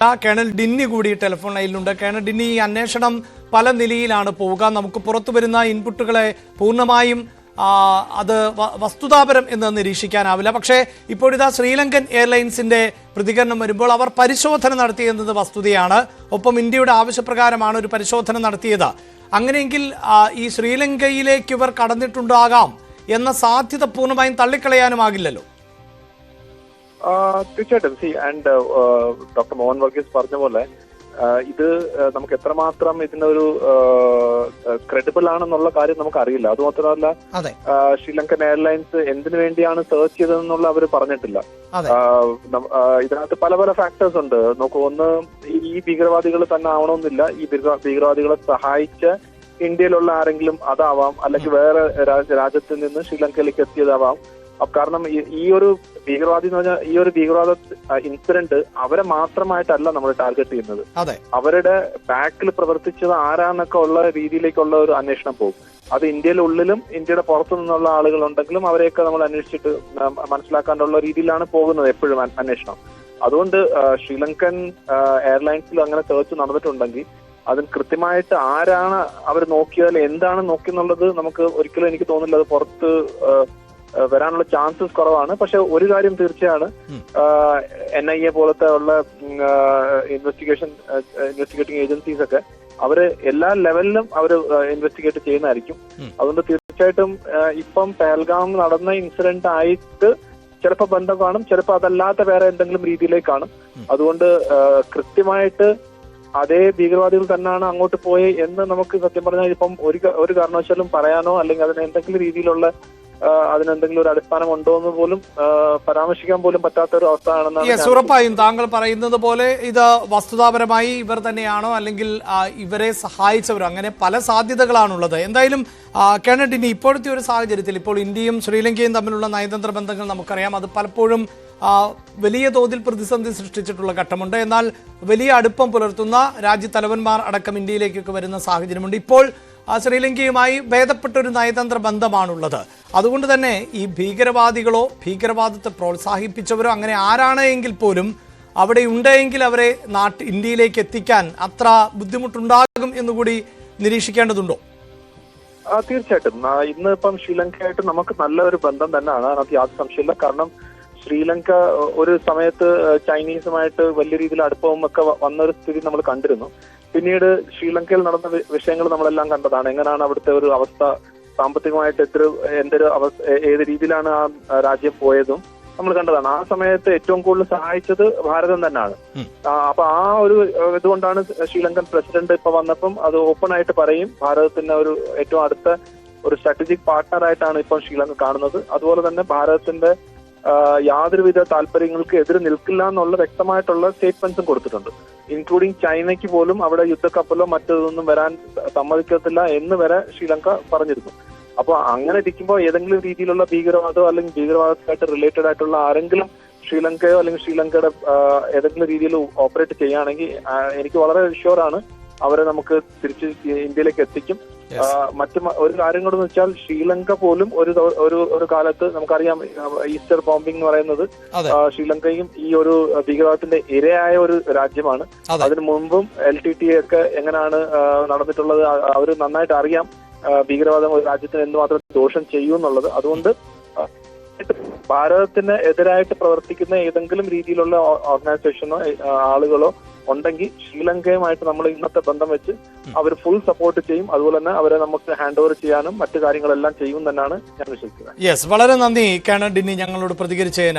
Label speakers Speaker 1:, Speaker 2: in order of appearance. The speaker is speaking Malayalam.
Speaker 1: കേണൽ ഡിന്നി കൂടി ടെലിഫോൺ ലൈനിലുണ്ട്. കേണൽ ഡിന്നി, ഈ അന്വേഷണം പല നിലയിലാണ് പോവുക. നമുക്ക് പുറത്തു വരുന്ന ഇൻപുട്ടുകളെ പൂർണ്ണമായും അത് വസ്തുതാപരം എന്ന് നിരീക്ഷിക്കാനാവില്ല. പക്ഷേ ഇപ്പോഴിതാ ശ്രീലങ്കൻ എയർലൈൻസിന്റെ പ്രതികരണം വരുമ്പോൾ അവർ പരിശോധന നടത്തിയെന്നത് വസ്തുതയാണ്. ഒപ്പം ഇന്ത്യയുടെ ആവശ്യപ്രകാരമാണ് ഒരു പരിശോധന നടത്തിയത്. അങ്ങനെയെങ്കിൽ ഈ ശ്രീലങ്കയിലേക്ക് ഇവർ കടന്നിട്ടുണ്ടാകാം എന്ന സാധ്യത പൂർണ്ണമായും തള്ളിക്കളയാനുമാകില്ലല്ലോ.
Speaker 2: തീർച്ചയായിട്ടും. ഡോക്ടർ മോഹൻ വർഗീസ് പറഞ്ഞ പോലെ ഇത് നമുക്ക് എത്രമാത്രം ഇതിനൊരു ക്രെഡിബിൾ ആണെന്നുള്ള കാര്യം നമുക്ക് അറിയില്ല. അതുമാത്രമല്ല, ശ്രീലങ്കൻ എയർലൈൻസ് എന്തിനു വേണ്ടിയാണ് സെർച്ച് ചെയ്തതെന്നുള്ള അവർ പറഞ്ഞിട്ടില്ല. ഇതിനകത്ത് പല പല ഫാക്ടേഴ്സ് ഉണ്ട്. നോക്കൂ, ഒന്ന്, ഈ ഭീകരവാദികൾ തന്നെ ആവണമെന്നില്ല. ഈ ഭീകരവാദികളെ സഹായിച്ച ഇന്ത്യയിലുള്ള ആരെങ്കിലും അതാവാം, അല്ലെങ്കിൽ വേറെ രാജ്യത്ത് നിന്ന് ശ്രീലങ്കയിലേക്ക് എത്തിയതാവാം. കാരണം ഈ ഒരു ഭീകരവാദി എന്ന് പറഞ്ഞാൽ ഈ ഒരു ഭീകരവാദ ഇൻസിഡന്റ് അവരെ മാത്രമായിട്ടല്ല നമ്മൾ ടാർഗറ്റ് ചെയ്യുന്നത്. അവരുടെ ബാക്കിൽ പ്രവർത്തിച്ചത് ആരാന്നൊക്കെ ഉള്ള രീതിയിലേക്കുള്ള ഒരു അന്വേഷണം പോകും. അത് ഇന്ത്യയുടെ ഉള്ളിലും ഇന്ത്യയുടെ പുറത്തു നിന്നുള്ള ആളുകളുണ്ടെങ്കിലും അവരെയൊക്കെ നമ്മൾ അന്വേഷിച്ചിട്ട് മനസ്സിലാക്കാനുള്ള രീതിയിലാണ് പോകുന്നത് എപ്പോഴും അന്വേഷണം. അതുകൊണ്ട് ശ്രീലങ്കൻ എയർലൈൻസിൽ അങ്ങനെ സെർച്ച് നടന്നിട്ടുണ്ടെങ്കിൽ അതിന് കൃത്യമായിട്ട് ആരാണ് അവർ നോക്കിയാൽ എന്താണ് നോക്കിയെന്നുള്ളത് നമുക്ക് ഒരിക്കലും എനിക്ക് തോന്നുന്നില്ല അത് പുറത്ത് വരാനുള്ള ചാൻസസ് കുറവാണ്. പക്ഷെ ഒരു കാര്യം തീർച്ചയാണ്, NIA പോലത്തെ ഉള്ള ഇൻവെസ്റ്റിഗേറ്റിംഗ് ഏജൻസീസ് ഒക്കെ അവര് എല്ലാ ലെവലിലും അവർ ഇൻവെസ്റ്റിഗേറ്റ് ചെയ്യുന്നതായിരിക്കും. അതുകൊണ്ട് തീർച്ചയായിട്ടും ഇപ്പം പെഹൽഗാം നടന്ന ഇൻസിഡന്റ് ആയിട്ട് ചിലപ്പോൾ ബന്ധം കാണും, ചിലപ്പോൾ അതല്ലാത്ത വേറെ എന്തെങ്കിലും രീതിയിലേക്കാണ്. അതുകൊണ്ട് കൃത്യമായിട്ട് അതേ ഭീകരവാദികൾ തന്നെയാണ് അങ്ങോട്ട് പോയി എന്ന് നമുക്ക് സത്യം പറഞ്ഞാൽ ഇപ്പം ഒരു കാരണവശാലും പറയാനോ അല്ലെങ്കിൽ അതിന് എന്തെങ്കിലും രീതിയിലുള്ള അതിനെന്തെങ്കിലും ഒരു അടിസ്ഥാനം ഉണ്ടോ എന്ന് പോലും പരാമർശിക്കാൻ പോലും പറ്റാത്ത ഒരു അവസ്ഥ ആണെന്നാണ്.
Speaker 1: ഉറപ്പായും താങ്കൾ പറയുന്നത് പോലെ ഇത് വസ്തുതാപരമായി ഇവർ തന്നെയാണോ അല്ലെങ്കിൽ ഇവരെ സഹായിച്ചവരോ, അങ്ങനെ പല സാധ്യതകളാണുള്ളത്. എന്തായാലും കേണഡിന് ഇപ്പോഴത്തെ ഒരു സാഹചര്യത്തിൽ ഇപ്പോൾ ഇന്ത്യയും ശ്രീലങ്കയും തമ്മിലുള്ള നയതന്ത്ര ബന്ധങ്ങൾ നമുക്കറിയാം. അത് പലപ്പോഴും വലിയ തോതിൽ പ്രതിസന്ധി സൃഷ്ടിച്ചിട്ടുള്ള ഘട്ടമുണ്ട്. എന്നാൽ വലിയ അടുപ്പം പുലർത്തുന്ന രാജ്യത്തലവന്മാർ അടക്കം ഇന്ത്യയിലേക്കൊക്കെ വരുന്ന സാഹചര്യമുണ്ട്. ഇപ്പോൾ ശ്രീലങ്കയുമായി ഭേദപ്പെട്ടൊരു നയതന്ത്ര ബന്ധമാണുള്ളത്. അതുകൊണ്ട് തന്നെ ഈ ഭീകരവാദികളോ ഭീകരവാദത്തെ പ്രോത്സാഹിപ്പിച്ചവരോ അങ്ങനെ ആരാണ് എങ്കിൽ പോലും അവിടെ ഉണ്ടെങ്കിൽ അവരെ ഇന്ത്യയിലേക്ക് എത്തിക്കാൻ അത്ര ബുദ്ധിമുട്ടുണ്ടാകും എന്നുകൂടി നിരീക്ഷിക്കേണ്ടതുണ്ടോ?
Speaker 2: തീർച്ചയായിട്ടും. ഇന്ന് ഇപ്പം ശ്രീലങ്കയായിട്ട് നമുക്ക് നല്ലൊരു ബന്ധം തന്നെയാണ്, അതിനകത്ത് യാതൊരു സംശയമില്ല. കാരണം ശ്രീലങ്ക ഒരു സമയത്ത് ചൈനീസുമായിട്ട് വലിയ രീതിയിൽ അടുപ്പവും ഒക്കെ വന്നൊരു സ്ഥിതി നമ്മൾ കണ്ടിരുന്നു. പിന്നീട് ശ്രീലങ്കയിൽ നടന്ന വിഷയങ്ങൾ നമ്മളെല്ലാം കണ്ടതാണ്. എങ്ങനെയാണ് അവിടുത്തെ ഒരു അവസ്ഥ സാമ്പത്തികമായിട്ട് ഏത് രീതിയിലാണ് ആ രാജ്യം പോയതും നമ്മൾ കണ്ടതാണ്. ആ സമയത്ത് ഏറ്റവും കൂടുതൽ സഹായിച്ചത് ഭാരതം തന്നെയാണ്. അപ്പൊ ആ ഒരു ഇതുകൊണ്ടാണ് ശ്രീലങ്കൻ പ്രസിഡന്റ് ഇപ്പൊ വന്നപ്പം അത് ഓപ്പൺ ആയിട്ട് പറയും, ഭാരതത്തിന്റെ ഒരു ഏറ്റവും അടുത്ത ഒരു സ്ട്രാറ്റജിക് പാർട്ട്ണർ ആയിട്ടാണ് ഇപ്പം ശ്രീലങ്ക കാണുന്നത്. അതുപോലെ തന്നെ ഭാരതത്തിന്റെ യാതൊരുവിധ താല്പര്യങ്ങൾക്ക് എതിര് നിൽക്കില്ല എന്നുള്ള വ്യക്തമായിട്ടുള്ള സ്റ്റേറ്റ്മെന്റ്സും കൊടുത്തിട്ടുണ്ട്. ഇൻക്ലൂഡിങ് ചൈനയ്ക്ക് പോലും അവിടെ യുദ്ധക്കപ്പലോ മറ്റൊന്നും വരാൻ സമ്മതിക്കത്തില്ല എന്ന് വരെ ശ്രീലങ്ക പറഞ്ഞിരുന്നു. അപ്പൊ അങ്ങനെ ഇരിക്കുമ്പോൾ ഏതെങ്കിലും രീതിയിലുള്ള ഭീകരവാദമോ അല്ലെങ്കിൽ ഭീകരവാദമായിട്ട് റിലേറ്റഡ് ആയിട്ടുള്ള ആരെങ്കിലും ശ്രീലങ്കയോ അല്ലെങ്കിൽ ശ്രീലങ്കയുടെ ഏതെങ്കിലും രീതിയിൽ ഓപ്പറേറ്റ് ചെയ്യുകയാണെങ്കിൽ എനിക്ക് വളരെ ഷുവറാണ് അവരെ നമുക്ക് തിരിച്ച് ഇന്ത്യയിലേക്ക് എത്തിക്കും. ഒരു കാര്യം കൂടെ വെച്ചാൽ ശ്രീലങ്ക പോലും ഒരു കാലത്ത് നമുക്കറിയാം, ഈസ്റ്റർ ബോംബിംഗ് എന്ന് പറയുന്നത് ശ്രീലങ്കയും ഈ ഒരു ഭീകരവാദത്തിന്റെ ഇരയായ ഒരു രാജ്യമാണ്. അതിനു മുമ്പും LTTE ഒക്കെ എങ്ങനെയാണ് നടന്നിട്ടുള്ളത് അവർ നന്നായിട്ട് അറിയാം, ഭീകരവാദം ഒരു രാജ്യത്തിന് എന്തുമാത്രം ദോഷം ചെയ്യുമെന്നുള്ളത്. അതുകൊണ്ട് ഭാരതത്തിന് എതിരായിട്ട് പ്രവർത്തിക്കുന്ന ഏതെങ്കിലും രീതിയിലുള്ള ഓർഗനൈസേഷനോ ആളുകളോ ഉണ്ടെങ്കിൽ ശ്രീലങ്കയുമായിട്ട് നമ്മൾ ഇന്നത്തെ ബന്ധം വെച്ച് അവർ ഫുൾ സപ്പോർട്ട് ചെയ്യും. അതുപോലെ തന്നെ അവരെ നമുക്ക് ഹാൻഡ് ഓവർ ചെയ്യാനും മറ്റു കാര്യങ്ങളെല്ലാം ചെയ്യും തന്നെയാണ് ഞാൻ വിശ്വസിക്കുന്നത്.
Speaker 1: വളരെ നന്ദി കേണൽ ഡിന്നി ഞങ്ങളോട് പ്രതികരിച്ചതിന്.